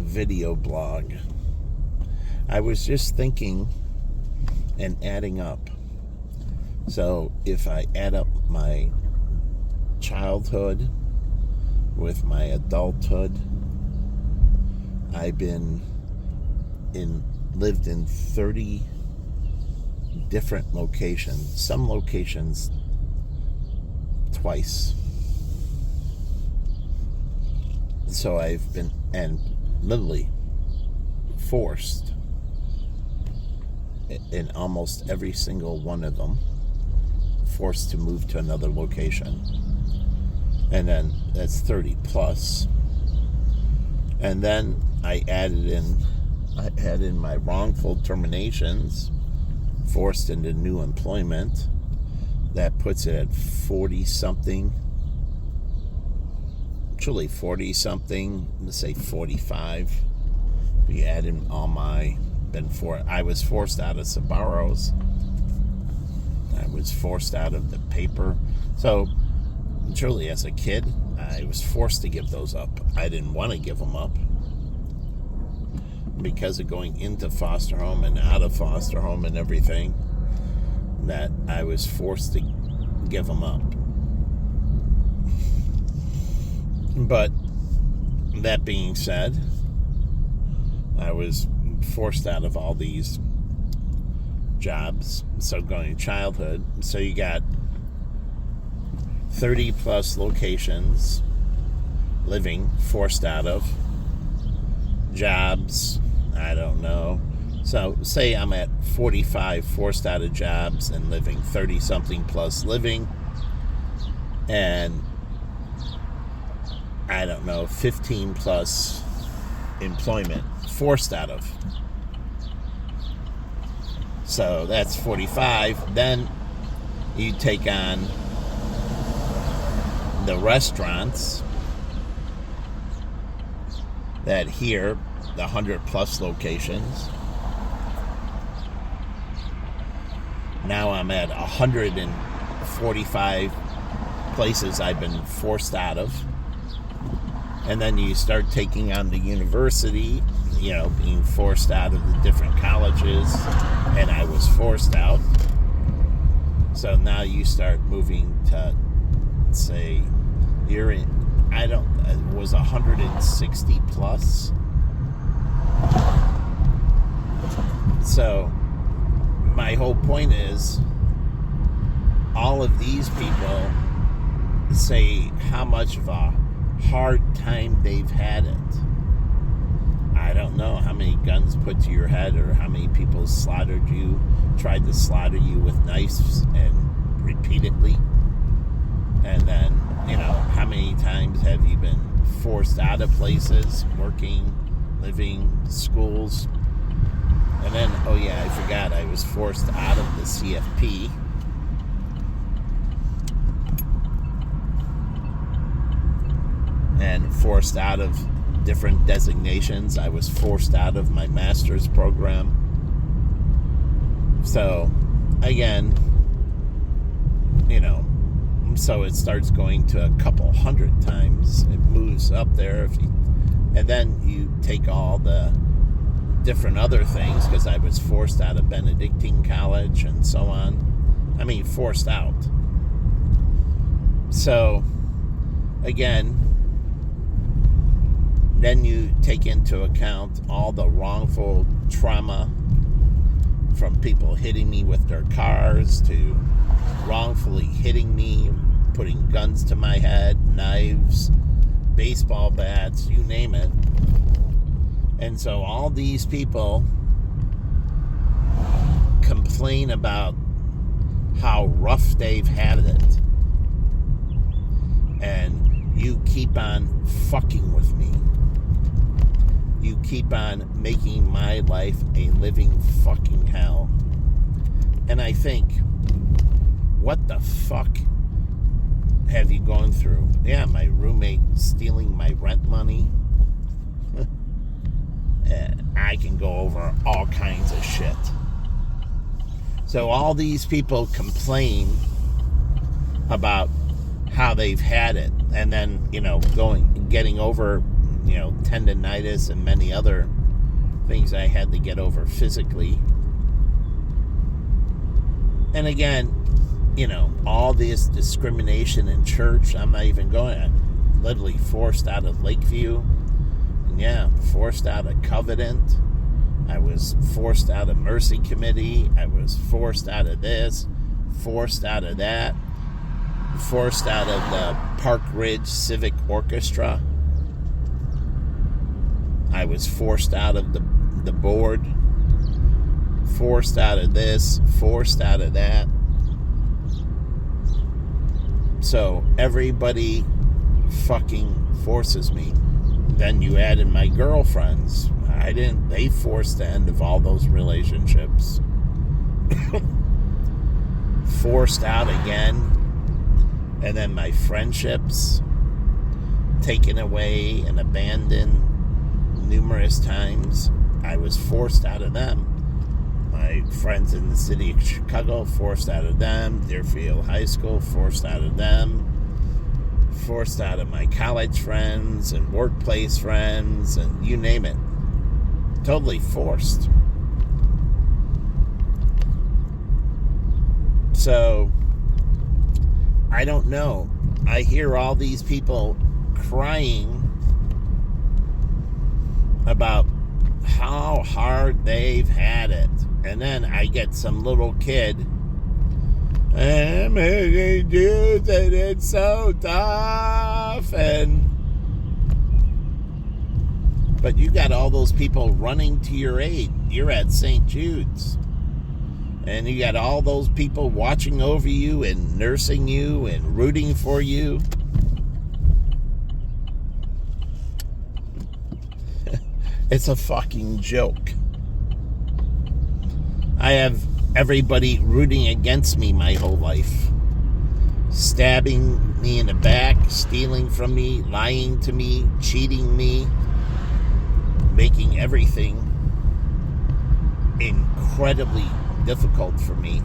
video blog. I was just thinking and adding up. So if I add up my childhood with my adulthood, I've lived in 30 different locations, some locations twice. So I've been, and literally forced in almost every single one of them, forced to move to another location. And then that's 30 plus. And then I had in my wrongful terminations, forced into new employment. That puts it at 40-something. Actually 40-something, let's say 45. If you add in all I was forced out of Sabaros. I was forced out of the paper. So, truly, as a kid, I was forced to give those up. I didn't want to give them up. Because of going into foster home and out of foster home and everything, that I was forced to give them up. But that being said, I was forced out of all these jobs. So going to childhood, so you got 30 plus locations living, forced out of jobs. I don't know. So say I'm at 45 forced out of jobs and living, 30 something plus living, and I don't know, 15 plus employment forced out of. So that's 45. Then you take on the restaurants that here, the 100 plus locations. Now I'm at 145 places I've been forced out of. And then you start taking on the university, being forced out of the different colleges, and I was forced out. So now you start moving to, say, you're in, it was 160 plus. So my whole point is, all of these people say how much of a hard time they've had it. I don't know how many guns put to your head or how many people tried to slaughter you with knives and repeatedly. And then, how many times have you been forced out of places, working, living, schools? And then, I forgot, I was forced out of the CFP. And forced out of different designations. I was forced out of my master's program. So, again, so it starts going to a couple hundred times. It moves up there. And then you take all the different other things, because I was forced out of Benedictine College and so on. I mean, forced out. So, again, then you take into account all the wrongful trauma, from people hitting me with their cars to wrongfully hitting me, putting guns to my head, knives, baseball bats, you name it. And so all these people complain about how rough they've had it. And you keep on fucking with me. You keep on making my life a living fucking hell. And I think, what the fuck have you gone through? Yeah, my roommate stealing my rent money. I can go over all kinds of shit. So all these people complain about how they've had it, and then, getting over tendonitis and many other things I had to get over physically. And again, all this discrimination in church, I'm not even going. I'm literally forced out of Lakeview. And forced out of Covenant. I was forced out of Mercy Committee. I was forced out of this, forced out of that, forced out of the Park Ridge Civic Orchestra. I was forced out of the board, forced out of this, forced out of that. So everybody fucking forces me. Then you add in my girlfriends. They forced the end of all those relationships. Forced out again. And then my friendships taken away and abandoned numerous times. I was forced out of them. My friends in the city of Chicago, forced out of them. Deerfield High School, forced out of them. Forced out of my college friends and workplace friends and you name it. Totally forced. So, I don't know. I hear all these people crying about how hard they've had it. And then I get some little kid, I'm having juice and it's so tough. But you got all those people running to your aid. You're at St. Jude's. And you got all those people watching over you and nursing you and rooting for you. It's a fucking joke. I have everybody rooting against me my whole life. Stabbing me in the back, stealing from me, lying to me, cheating me, making everything incredibly difficult for me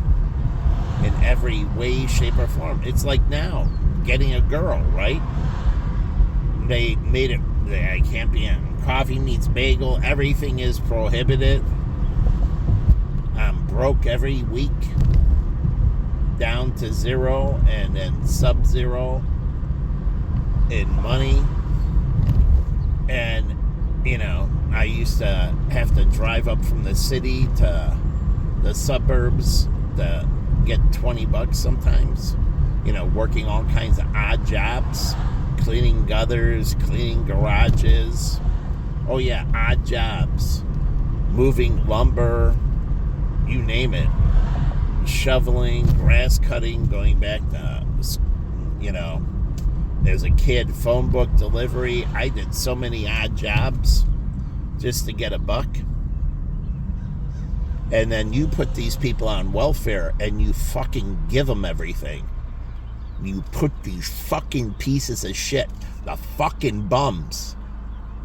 in every way, shape, or form. It's like now, getting a girl, right? They made it, I can't be in. Coffee meets bagel, everything is prohibited. I'm broke every week, down to zero and then sub-zero in money. And, I used to have to drive up from the city to the suburbs to get $20 sometimes, working all kinds of odd jobs, cleaning gutters, cleaning garages. Oh yeah, odd jobs, moving lumber, you name it, shoveling, grass cutting, going back to, as a kid, phone book delivery. I did so many odd jobs just to get a buck. And then you put these people on welfare and you fucking give them everything. You put these fucking pieces of shit, the fucking bums.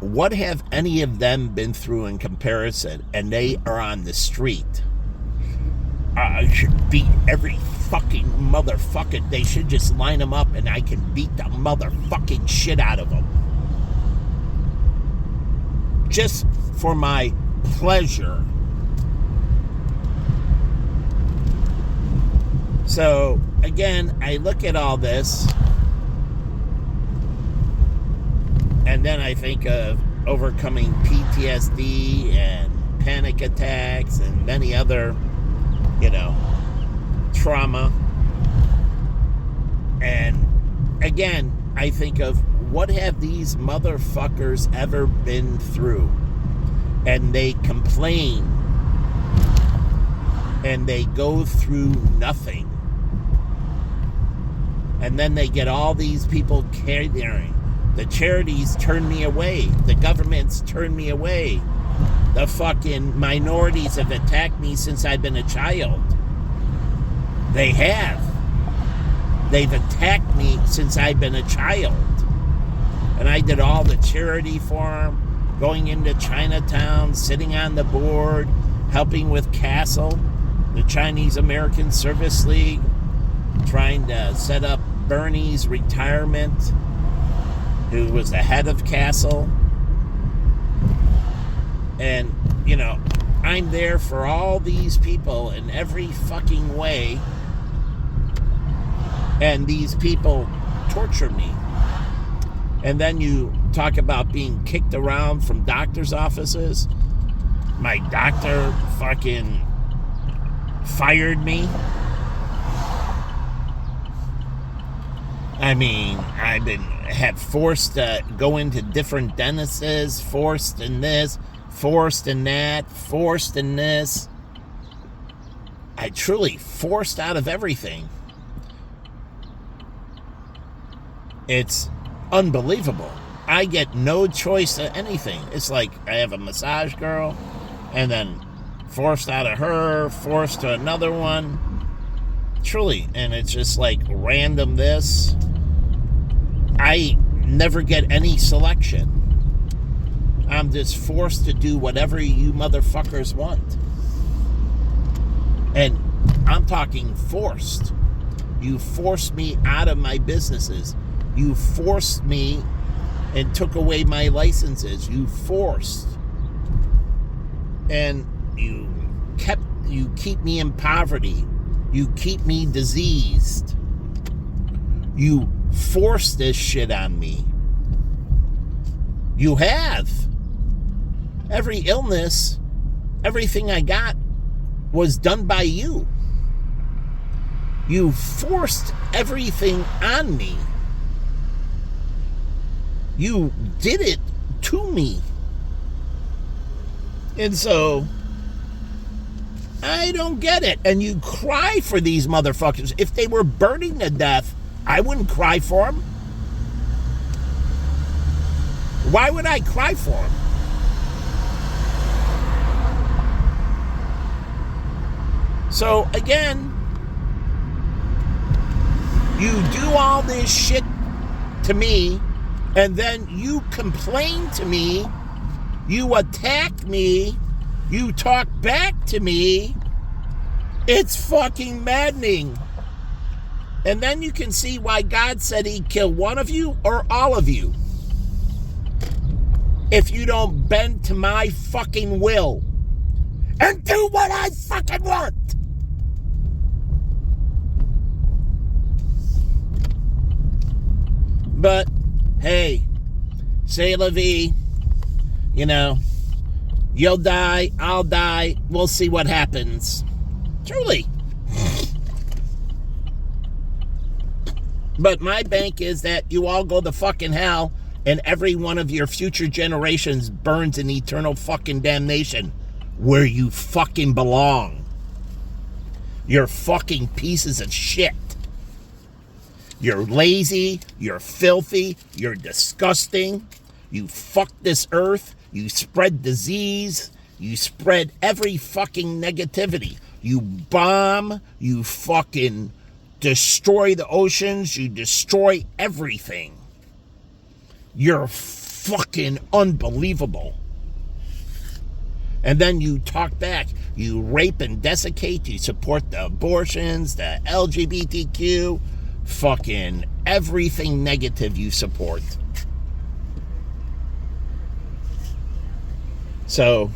What have any of them been through in comparison? And they are on the street. I should beat every fucking motherfucker. They should just line them up and I can beat the motherfucking shit out of them. Just for my pleasure. So, again, I look at all this, and then I think of overcoming PTSD and panic attacks and many other, trauma. And, again, I think of what have these motherfuckers ever been through? And they complain, and they go through nothing. And then they get all these people catering. The charities turn me away. The governments turn me away. The fucking minorities have attacked me since I've been a child. They have. They've attacked me since I've been a child. And I did all the charity for them, going into Chinatown, sitting on the board, helping with CASEL, the Chinese American Service League, trying to set up Bernie's retirement, who was the head of CASEL, And, I'm there for all these people in every fucking way. And these people torture me. And then you talk about being kicked around from doctor's offices. My doctor fucking fired me. I mean, I've been forced to go into different dentists, forced in this, forced in that, forced in this. I truly forced out of everything. It's unbelievable. I get no choice of anything. It's like I have a massage girl, and then forced out of her, forced to another one. Truly. And it's just like random this. I never get any selection. I'm just forced to do whatever you motherfuckers want. And I'm talking forced. You forced me out of my businesses. You forced me and took away my licenses. You forced. And you keep me in poverty. You keep me diseased. You force this shit on me. You have. Every illness, everything I got was done by you. You forced everything on me. You did it to me. And so, I don't get it. And you cry for these motherfuckers. If they were burning to death, I wouldn't cry for them. Why would I cry for them? So, again, you do all this shit to me, and then you complain to me, you attack me, you talk back to me. It's fucking maddening. And then you can see why God said he'd kill one of you or all of you if you don't bend to my fucking will and do what I fucking want. But, hey, c'est la vie. You'll die, I'll die, we'll see what happens. Truly. But my bank is that you all go to fucking hell and every one of your future generations burns in eternal fucking damnation where you fucking belong. You're fucking pieces of shit. You're lazy, you're filthy, you're disgusting. You fuck this earth, you spread disease, you spread every fucking negativity. You bomb, you fucking destroy the oceans, you destroy everything. You're fucking unbelievable. And then you talk back. You rape and desiccate, you support the abortions, the LGBTQ, fucking everything negative you support. So,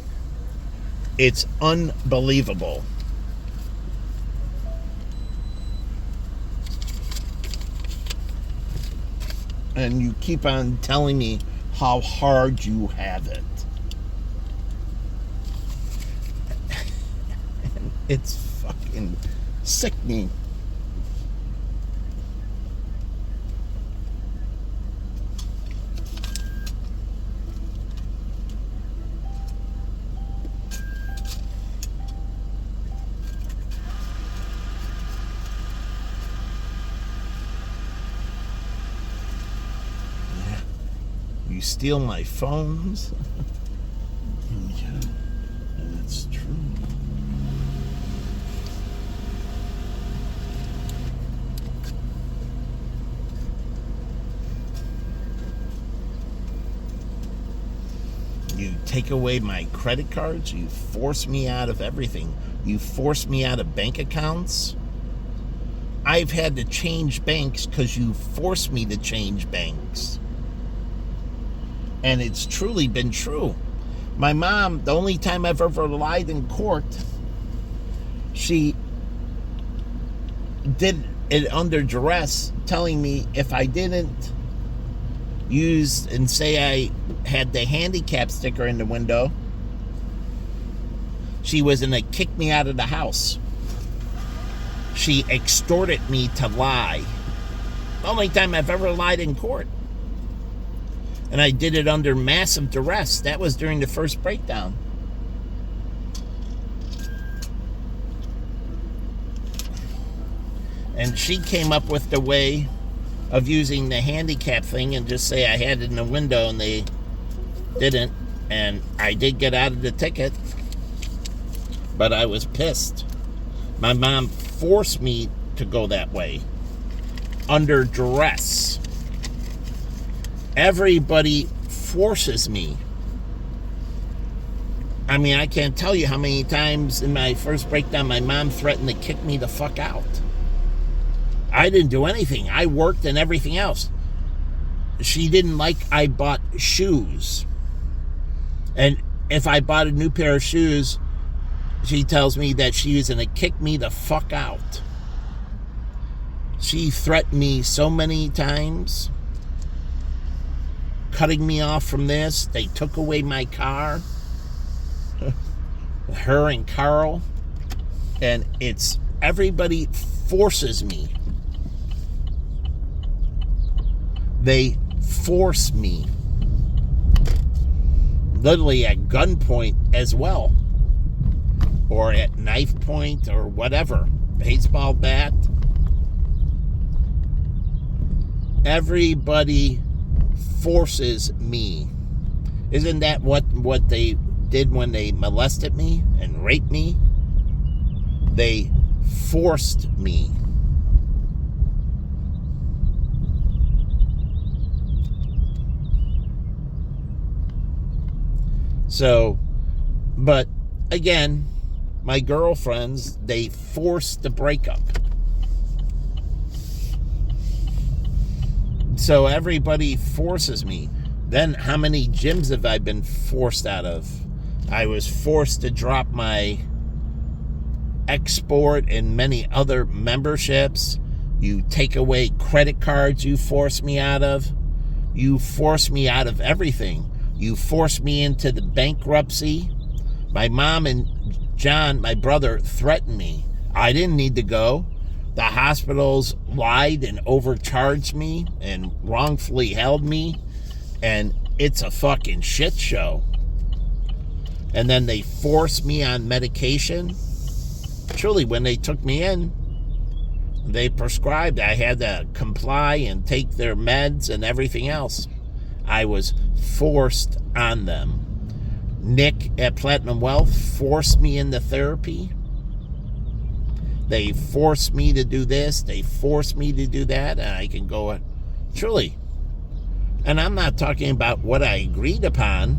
it's unbelievable. And you keep on telling me how hard you have it. And it's fucking sickening. You steal my phones. Yeah, that's true. You take away my credit cards. You force me out of everything. You force me out of bank accounts. I've had to change banks because you forced me to change banks. And it's truly been true. My mom, the only time I've ever lied in court, she did it under duress, telling me if I didn't use and say I had the handicap sticker in the window, she was going to kick me out of the house. She extorted me to lie. The only time I've ever lied in court. And I did it under massive duress. That was during the first breakdown. And she came up with the way of using the handicap thing and just say I had it in the window, and they didn't. And I did get out of the ticket, but I was pissed. My mom forced me to go that way under duress. Everybody forces me. I mean, I can't tell you how many times in my first breakdown my mom threatened to kick me the fuck out. I didn't do anything. I worked and everything else. She didn't like I bought shoes. And if I bought a new pair of shoes, she tells me that she was going to kick me the fuck out. She threatened me so many times, cutting me off from this. They took away my car. Her and Carl. And it's everybody forces me. They force me. Literally at gunpoint as well. Or at knife point or whatever. Baseball bat. Everybody forces me. Isn't that what they did when they molested me and raped me? They forced me. So, but again, my girlfriends, they forced the breakup. So everybody forces me. Then how many gyms have I been forced out of? I was forced to drop my export and many other memberships. You take away credit cards you force me out of. You force me out of everything. You forced me into the bankruptcy. My mom and John, my brother, threatened me. I didn't need to go. The hospitals lied and overcharged me and wrongfully held me. And it's a fucking shit show. And then they forced me on medication. Truly, when they took me in, they prescribed I had to comply and take their meds and everything else. I was forced on them. Nick at Platinum Wealth forced me into therapy. They forced me to do this. They forced me to do that. And I can go, truly. And I'm not talking about what I agreed upon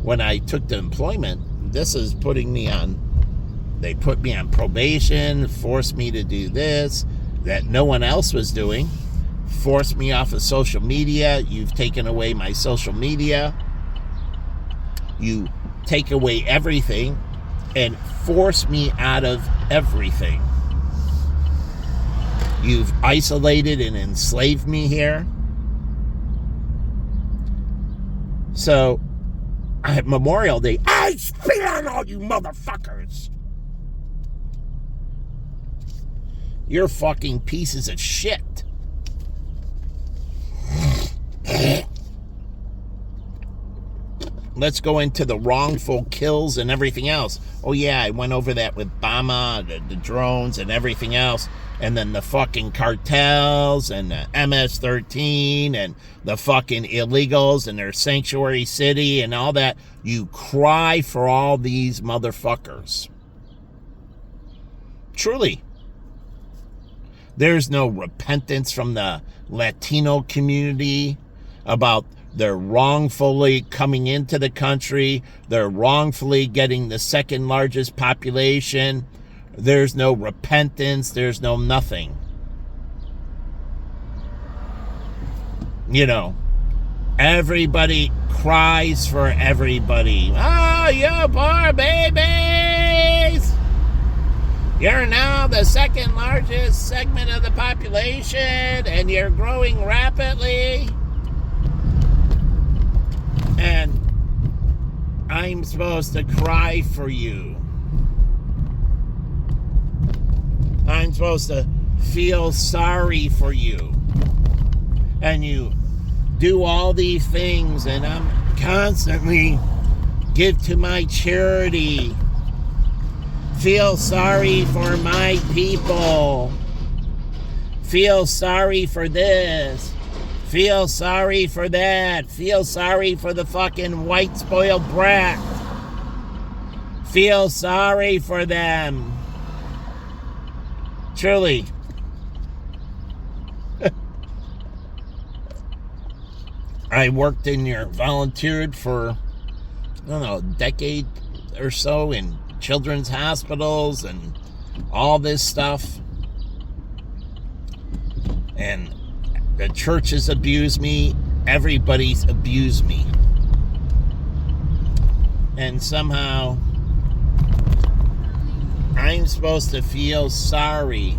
when I took the employment. This is putting me on, they put me on probation, forced me to do this that no one else was doing, forced me off of social media. You've taken away my social media. You take away everything and force me out of everything. You've isolated and enslaved me here. So, at Memorial Day, I spit on all you motherfuckers. You're fucking pieces of shit. Let's go into the wrongful kills and everything else. Oh yeah, I went over that with Bama, the drones and everything else. And then the fucking cartels and the MS-13 and the fucking illegals and their sanctuary city and all that. You cry for all these motherfuckers. Truly. There's no repentance from the Latino community about they're wrongfully coming into the country. They're wrongfully getting the second largest population. There's no repentance. There's no nothing. You know, Everybody cries for everybody. Oh, you poor babies! You're now the second largest segment of the population, and you're growing rapidly. And I'm supposed to cry for you. I'm supposed to feel sorry for you. And you do all these things, and I'm constantly give to my charity. Feel sorry for my people. Feel sorry for this. Feel sorry for that. Feel sorry for the fucking white spoiled brat. Feel sorry for them. Truly. I volunteered for, I don't know, a decade or so in children's hospitals and all this stuff. And the churches abuse me. Everybody's abused me. And somehow I'm supposed to feel sorry.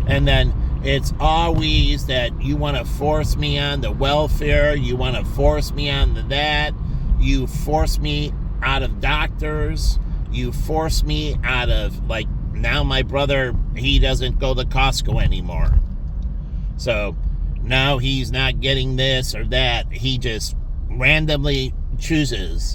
And then it's always that you want to force me on the welfare. You want to force me on the that. You force me out of doctors. You force me out of, like, now my brother, he doesn't go to Costco anymore. So now he's not getting this or that. He just randomly chooses